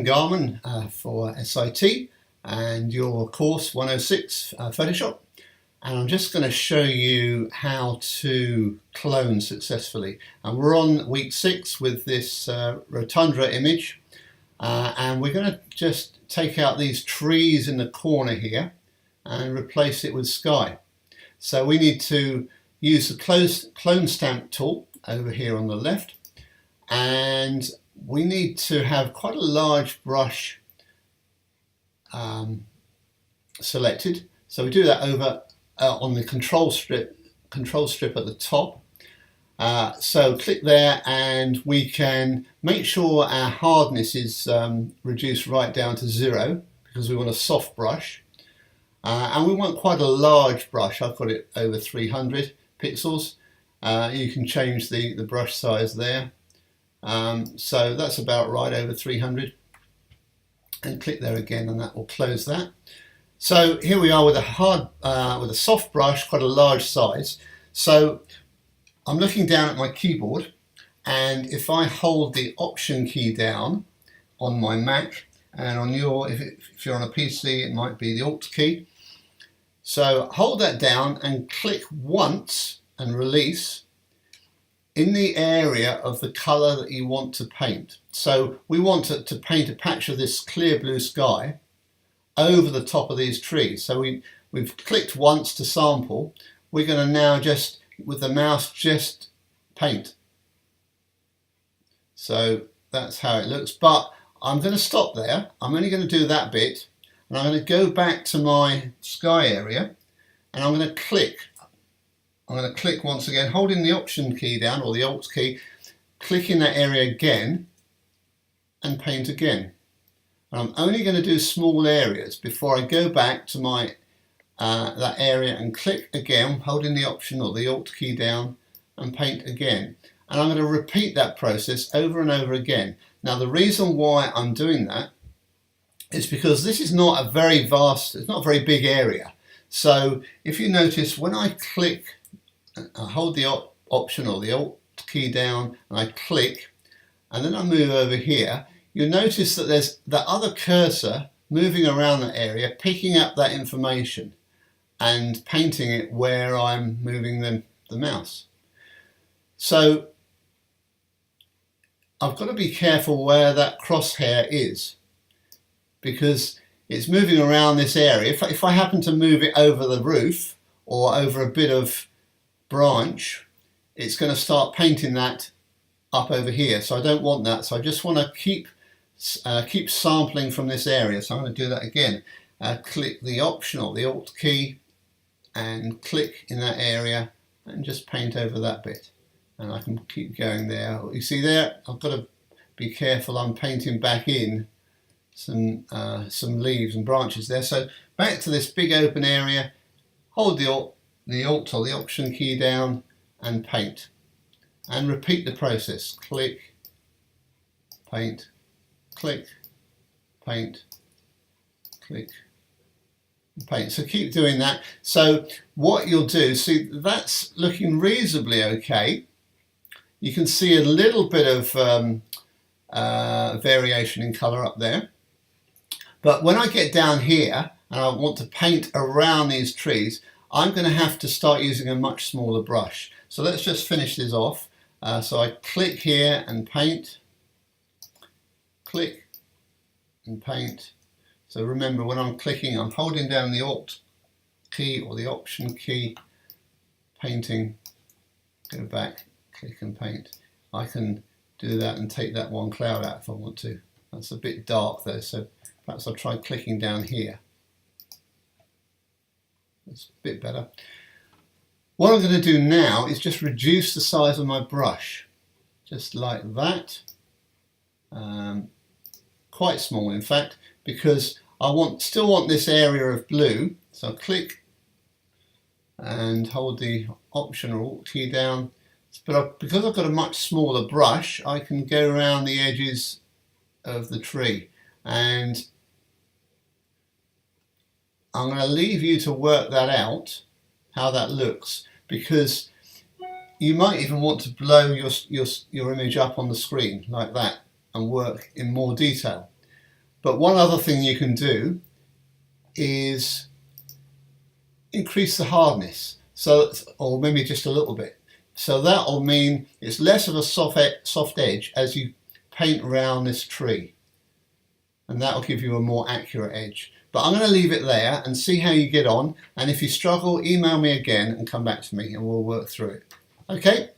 Garmin for SIT and your course 106 Photoshop, and I'm just going to show you how to clone successfully. And we're on week 6 with this rotunda image, and we're going to just take out these trees in the corner here and replace it with sky. So we need to use the clone stamp tool over here on the left, and we need to have quite a large brush selected. So we do that over on the control strip at the top. So click there, and we can make sure our hardness is reduced right down to 0 because we want a soft brush. And we want quite a large brush. I've got it over 300 pixels. You can change the brush size there. So that's about right, over 300, and click there again, and that will close that. So here we are with a soft brush, quite a large size. So I'm looking down at my keyboard, and if I hold the Option key down on my Mac, and on your, if you're on a PC, it might be the Alt key. So hold that down and click once and release in the area of the colour that you want to paint. So we want to paint a patch of this clear blue sky over the top of these trees. So we've clicked once to sample. We're going to now just, with the mouse, just paint. So that's how it looks. But I'm going to stop there. I'm only going to do that bit, and I'm going to go back to my sky area, and I'm going to click. I'm going to click once again, holding the Option key down, or the Alt key, click in that area again, and paint again. And I'm only going to do small areas before I go back to my that area and click again, holding the Option or the Alt key down, and paint again. And I'm going to repeat that process over and over again. Now the reason why I'm doing that is because this is not a very vast, it's not a very big area. So if you notice, when I click, I hold the Option or the Alt key down, and I click, and then I move over here, you'll notice that there's that other cursor moving around that area, picking up that information and painting it where I'm moving the mouse. So I've got to be careful where that crosshair is, because it's moving around this area. If I happen to move it over the roof or over a bit of branch, it's going to start painting that up over here. So I don't want that. So I just want to keep sampling from this area. So I'm going to do that again. Click the Option or the Alt key and click in that area and just paint over that bit. And I can keep going there. You see there, I've got to be careful. I'm painting back in some leaves and branches there. So back to this big open area, hold the Alt or the Option key down and paint, and repeat the process. Click, paint, click, paint, click, paint. So keep doing that. So what you'll do, see, that's looking reasonably okay. You can see a little bit of variation in colour up there, but when I get down here and I want to paint around these trees, I'm going to have to start using a much smaller brush. So let's just finish this off. So I click here and paint, click and paint. So remember, when I'm clicking, I'm holding down the Alt key or the Option key, painting, go back, click and paint. I can do that and take that one cloud out if I want to. That's a bit dark though, so perhaps I'll try clicking down here. It's a bit better. What I'm going to do now is just reduce the size of my brush, just like that. Quite small, in fact, because I still want this area of blue. So I'll click and hold the Option or Alt key down. But because I've got a much smaller brush, I can go around the edges of the tree, and I'm going to leave you to work that out, how that looks, because you might even want to blow your image up on the screen like that and work in more detail. But one other thing you can do is increase the hardness, so, or maybe just a little bit. So that will mean it's less of a soft edge as you paint around this tree, and that will give you a more accurate edge. But I'm going to leave it there and see how you get on, and if you struggle, email me again and come back to me and we'll work through it. Okay?